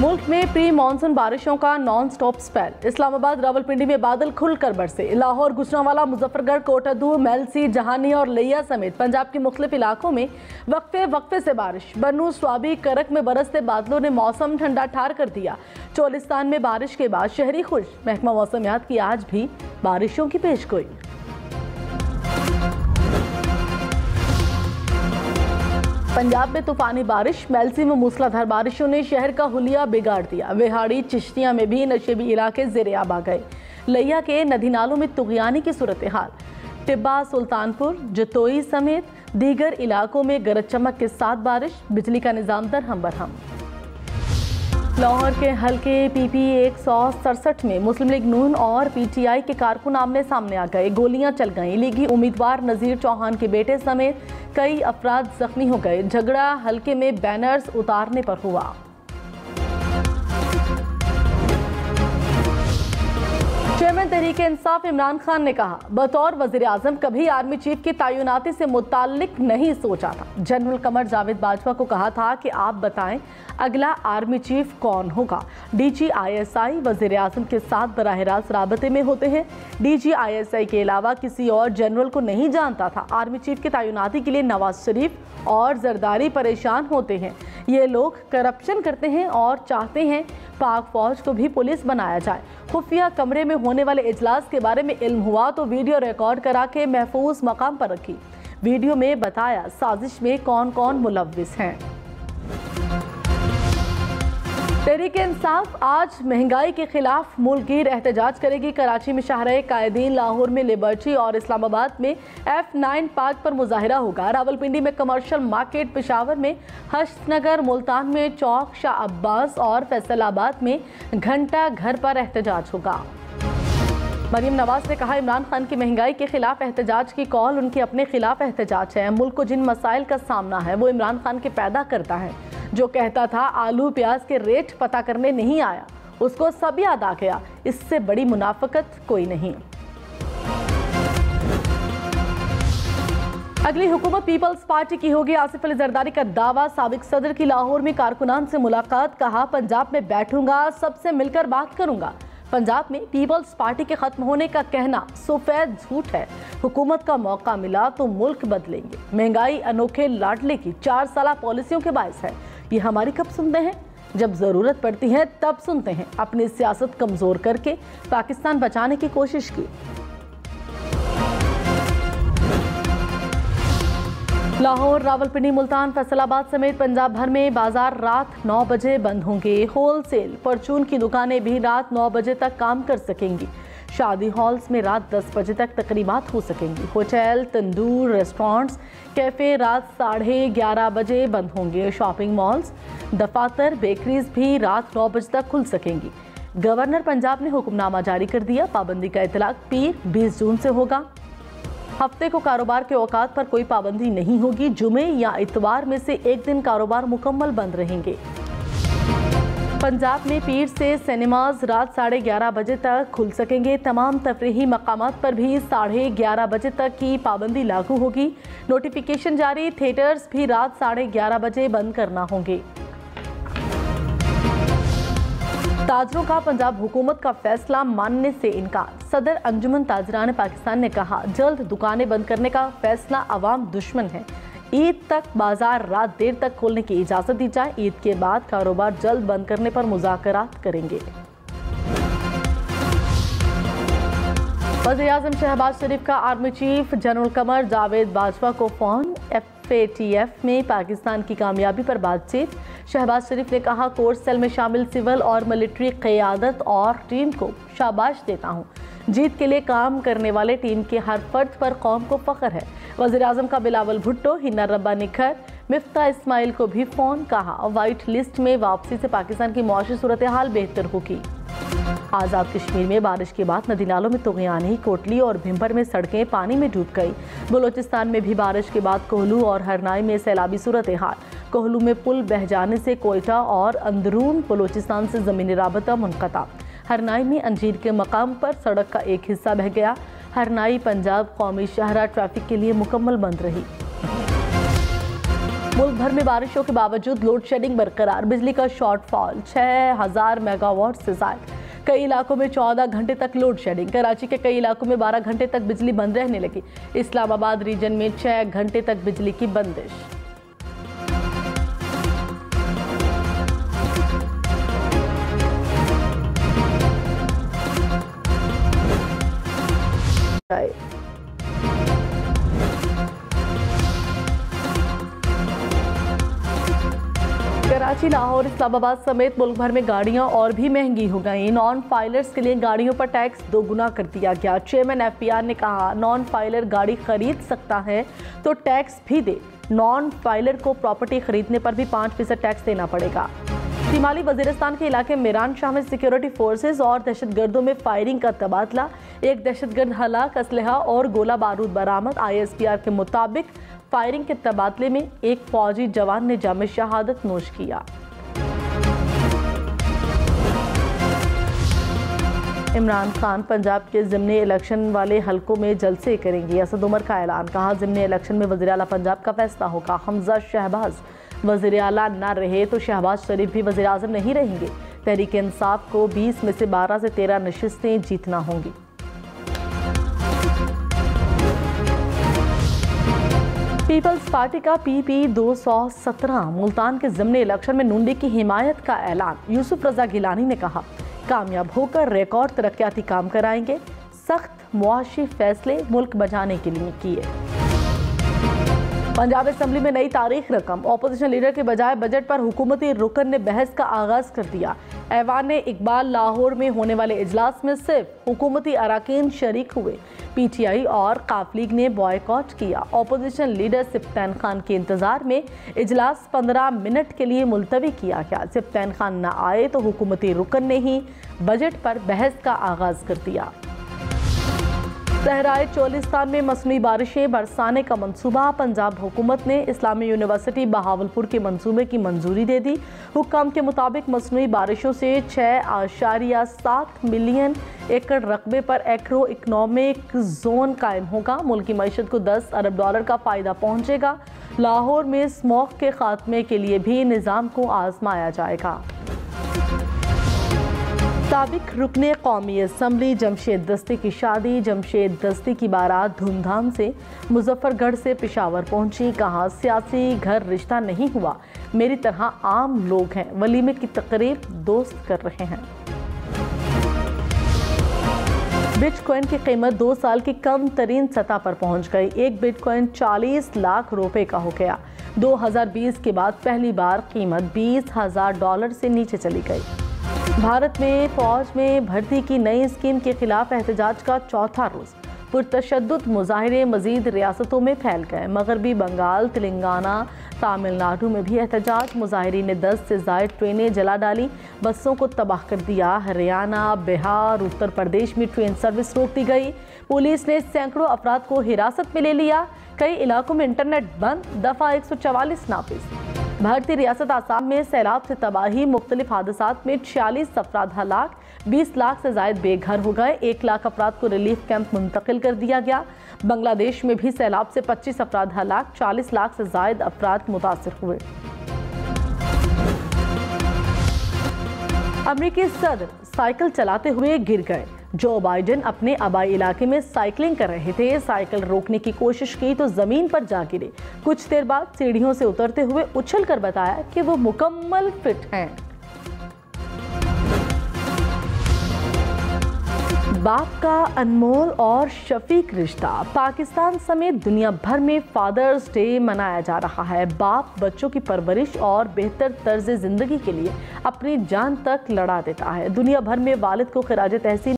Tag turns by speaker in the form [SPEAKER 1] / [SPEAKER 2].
[SPEAKER 1] मुल्क में pre monsoon बारिशों का non stop spell. Islamabad Rawalpindi में बादल खुलकर बरसे। लाहौर, गुजरांवाला, मुजफ्फरगढ़, कोटादू, मेलसी, जहानी और लिया समेत पंजाब के मुख्तलिफ इलाकों में वक्फे से बारिश। बन्नू, स्वाबी, करक में बरसते बादलों ने मौसम ठंडा ठार कर दिया। चोलिस्तान में बारिश के बाद शहरी खुश। महकमा मौसमियात की आज भी बारिशों की पेशगोई। पंजाब में तूफानी बारिश। मेलसी में मूसलाधार बारिशों ने शहर का हुलिया बिगाड़ दिया। वेहाड़ी, चिश्तिया में भी नशेबी इलाके ज़ेरे-आब आ गए। लिया के नदी नालों में तुगयानी की सूरत हाल। टिब्बा, सुल्तानपुर, जतोई समेत दीगर इलाकों में गरज चमक के साथ बारिश। बिजली का निज़ाम दरहम बरहम। लाहौर के हल्के PP 167 में मुस्लिम लीग नून और PTI के कारकुन आमने सामने आ गए। गोलियां चल गईं। लीगी उम्मीदवार नज़ीर चौहान के बेटे समेत कई अफराद जख्मी हो गए। झगड़ा हल्के में बैनर्स उतारने पर हुआ। चेयरमैन तहरीक इंसाफ इमरान खान ने कहा, बतौर वज़ीर आज़म कभी आर्मी चीफ की तैनाती से मुताल्लिक नहीं सोचा था। जनरल कमर जावेद बाजवा को कहा था कि आप बताएं अगला आर्मी चीफ कौन होगा। DG ISI वज़ीर आज़म के साथ बराह रास्त राबते में होते हैं। DG ISI के अलावा किसी और जनरल को नहीं जानता था। आर्मी चीफ की तैनाती के लिए नवाज शरीफ और जरदारी परेशान होते हैं। ये लोग करप्शन करते हैं और चाहते हैं पाक फौज को भी पुलिस बनाया जाए। खुफिया कमरे में होने वाले इजलास के बारे में इल्म हुआ तो वीडियो रिकॉर्ड करा के महफूज मकाम पर रखी। वीडियो में बताया साजिश में कौन कौन मुलव्विस हैं। तहरीक इंसाफ आज महंगाई के खिलाफ मुल्कगीर एहतजाज करेगी। कराची में शाहराह कायदीन, लाहौर में लिबर्टी और इस्लामाबाद में F9 पार्क पर मुजाहिरा होगा। रावलपिंडी में कमर्शियल मार्केट, पेशावर में हश्तनगर, मुल्तान में चौक शाह अब्बास और फैसलाबाद में घंटा घर पर एहतजाज होगा। मरीम नवाज ने कहा, इमरान खान की महंगाई के खिलाफ एहतजाज की कॉल उनके अपने खिलाफ एहतजाज है। मुल्क को जिन मसाइल का सामना है वो इमरान खान के पैदा करता है। जो कहता था आलू प्याज के रेट पता करने नहीं आया, उसको सब याद आ गया। इससे बड़ी मुनाफकत कोई नहीं। अगली हुकूमत पीपल्स पार्टी की होगी। आसिफ अली जरदारी का दावा। साबिक सदर की लाहौर में कारकुनान से मुलाकात। कहा, पंजाब में बैठूंगा, सबसे मिलकर बात करूंगा। पंजाब में पीपल्स पार्टी के खत्म होने का कहना सफेद झूठ है। हुकूमत का मौका मिला तो मुल्क बदलेंगे। महंगाई अनोखे लाडले की 4 साला पॉलिसियों के बायस है। ये हमारी कब सुनते हैं? जब जरूरत पड़ती है तब सुनते हैं। अपनी सियासत कमजोर करके पाकिस्तान बचाने की कोशिश की। लाहौर, रावलपिंडी, मुल्तान, फैसलाबाद समेत पंजाब भर में बाजार रात 9 बजे बंद होंगे। होलसेल परचून की दुकानें भी रात 9 बजे तक काम कर सकेंगी। शादी हॉल्स में रात 10 बजे तक तकरीबात हो सकेंगी। होटल, तंदूर, रेस्टोरेंट्स, कैफे रात 11:30 बजे बंद होंगे। शॉपिंग मॉल्स, दफातर, बेकरीज भी रात 9 बजे तक खुल सकेंगी। गवर्नर पंजाब ने हुक्मनामा जारी कर दिया। पाबंदी का इतलाक पीर 20 जून से होगा। हफ्ते को कारोबार के औकात पर कोई पाबंदी नहीं होगी। जुमे या इतवार में से एक दिन कारोबार मुकम्मल बंद रहेंगे। पंजाब में पीर से सिनेमाज रात 11:30 बजे तक खुल सकेंगे। तमाम तफरीही मकामात पर भी 11:30 बजे तक की पाबंदी लागू होगी। नोटिफिकेशन जारी। थिएटर्स भी रात 11:30 बजे बंद करना होंगे। ताजरों का पंजाब हुकूमत का फैसला मानने से इनकार। सदर अंजुमन ताजरान पाकिस्तान ने कहा, जल्द दुकानें बंद करने का फैसला अवाम दुश्मन है। ईद तक बाजार रात देर तक खोलने की इजाजत दी जाए। ईद के बाद कारोबार जल्द बंद करने पर मुज़ाकरात करेंगे। वज़ीर-ए-आज़म शहबाज शरीफ का army chief general Qamar Javed Bajwa को फोन। FATF में पाकिस्तान की कामयाबी पर बातचीत। शहबाज शरीफ ने कहा, कोर्स सेल में शामिल सिविल और मिलिट्री क़यादत और टीम को शाबाश देता हूँ। जीत के लिए काम करने वाले टीम के हर फर्द पर कौम को फ़ख्र है। वज़ीर-ए-आज़म का बिलावल भुट्टो, हिना रब्बा निखर, मिफ्ता इस्माइल को भी फ़ोन। कहा, वाइट लिस्ट में वापसी से पाकिस्तान की मौशी सूरत हाल बेहतर होगी। आज़ाद कश्मीर में बारिश के बाद नदी नालों में तुगयानी। कोटली और भिम्बर में सड़कें पानी में डूब गई। बलोचिस्तान में भी बारिश के बाद कोहलू और हरनाई में सैलाबी सूरत हाल। कोहलू में पुल बह जाने से कोयटा और अंदरून बलोचिस्तान से ज़मीनी राबता मुनक़ता। हरनाई में अंजीर के मकाम पर सड़क का एक हिस्सा बह गया। हरनाई पंजाब कौमी शाहरा ट्रैफिक के लिए मुकम्मल बंद रही। मुल्क भर में बारिशों के बावजूद लोड शेडिंग बरकरार, बिजली का शॉर्टफॉल 6000 मेगावाट से ज्यादा। कई इलाकों में 14 घंटे तक लोड शेडिंग। कराची के कई इलाकों में 12 घंटे तक बिजली बंद रहने लगी। इस्लामाबाद रीजन में 6 घंटे तक बिजली की बंदिश। कराची, लाहौर, इस्लामाबाद समेत मुल्क भर में गाड़ियां और भी महंगी हो गई। नॉन फाइलर्स के लिए गाड़ियों पर टैक्स दोगुना कर दिया गया। चेयरमैन FPR ने कहा, नॉन फाइलर गाड़ी खरीद सकता है तो टैक्स भी दे। नॉन फाइलर को प्रॉपर्टी खरीदने पर भी 5% टैक्स देना पड़ेगा। शिमाली वजीरिस्तान के इलाके मिरान शाह में सिक्योरिटी फोर्सेज और दहशतगर्दों में फायरिंग का तबादला। एक दहशतगर्द हलाक, असलहा और गोला बारूद बरामद। ISPR के मुताबिक फायरिंग के तबादले में एक फौजी जवान ने जाम शहादत नोश किया। इमरान खान पंजाब के ज़िमनी इलेक्शन वाले हलकों में जलसे करेंगे। असद उमर का ऐलान, कहा ज़िमनी इलेक्शन में वज़ीर आला पंजाब का फैसला होगा। हमजा शहबाज वज़ीर आला न रहे तो शहबाज शरीफ भी वज़ीर आज़म नहीं रहेंगे। तहरीक इंसाफ को 20 में से 12 से 13 नशिस्तें जीतना होंगी। पीपल्स पार्टी का PP 217 मुल्तान के ज़िमनी इलेक्शन में नूंडी की हिमायत का ऐलान। यूसुफ रजा गिलानी ने कहा, कामयाब होकर रिकॉर्ड तरक्याती काम कराएंगे। सख्त मुआशी फैसले मुल्क बचाने के लिए किए। पंजाब असेंबली में नई तारीख रकम। ऑपोजिशन लीडर के बजाय बजट पर हुकूमती रुकन ने बहस का आगाज कर दिया। ऐवान ने इकबाल लाहौर में होने वाले इजलास में सिर्फ हुकूमती अराकीन शरीक हुए। PTI और काफ लीग ने बॉयकॉट किया। ऑपोजिशन लीडर सिप्तान खान के इंतजार में इजलास 15 मिनट के लिए मुलतवी किया गया। सिप्तान खान न आए तो हुकूमती रुकन ने ही बजट पर बहस का आगाज कर दिया। सहराए चोलिस्तान में मसनूई बारिशें बरसाने का मंसूबा। पंजाब हुकूमत ने इस्लामी यूनिवर्सिटी बहावलपुर के मंसूबे की मंजूरी दे दी। हुक्काम के मुताबिक मसनूई बारिशों से 6.7 मिलियन एकड़ रकबे पर एग्रो इकनॉमिक जोन कायम होगा। मुल्क की मईशत को $10 अरब का फ़ायदा पहुँचेगा। लाहौर में स्मॉग के खात्मे के लिए भी निज़ाम को आजमाया जाएगा। साबिक रुकने कौमी असम्बली जमशेद दस्ती की शादी। जमशेद दस्ती की बारात धूमधाम से मुजफ्फरगढ़ से पेशावर पहुंची। कहा, सियासी घर रिश्ता नहीं हुआ, मेरी तरह आम लोग हैं। वलीमे की तकरीब दोस्त कर रहे हैं। बिटकॉइन की कीमत 2 साल की कम तरीन सतह पर पहुंच गई। एक बिटकॉइन 40 लाख रुपए का हो गया। 2020 के बाद पहली बार कीमत $20,000 से नीचे चली गई। भारत में फौज में भर्ती की नई स्कीम के खिलाफ एहतजाज का चौथा रोज। पुरतशद्दुद मुजाहिरे मजीद रियासतों में फैल गए। मगरबी बंगाल, तेलंगाना, तमिलनाडु में भी एहतजाज। मुजाहिरीन ने 10 से ज़ायद ट्रेनें जला डाली, बसों को तबाह कर दिया। हरियाणा, बिहार, उत्तर प्रदेश में ट्रेन सर्विस रोक दी गई। पुलिस ने सैकड़ों अफराद को हिरासत में ले लिया। कई इलाकों में इंटरनेट बंद। दफ़ा 144 नाफिज। भारतीय रियासत आसाम में सैलाब से तबाही। मुख्तलिफ हादसात में 46 अफराद हलाक। 20 लाख से जायद बेघर हो गए। 1 लाख अफराद को रिलीफ कैंप मुंतकिल कर दिया गया। बांग्लादेश में भी सैलाब से 25 अफराद हलाक। 40 लाख से जायद अफराद मुतासिर हुए। अमेरिकी सदर साइकिल चलाते हुए गिर गए। जो बाइडेन अपने आबाई इलाके में साइकिलिंग कर रहे थे। साइकिल रोकने की कोशिश की तो जमीन पर जा गिरे। कुछ देर बाद सीढ़ियों से उतरते हुए उछलकर बताया कि वो मुकम्मल फिट हैं। बाप का अनमोल और शफीक रिश्ता। पाकिस्तान समेत दुनिया भर में फादर्स डे मनाया जा रहा है। बाप बच्चों की परवरिश और बेहतर तर्ज जिंदगी के लिए अपनी जान तक लड़ा देता है। दुनिया भर में वालिद को खिराज तहसीन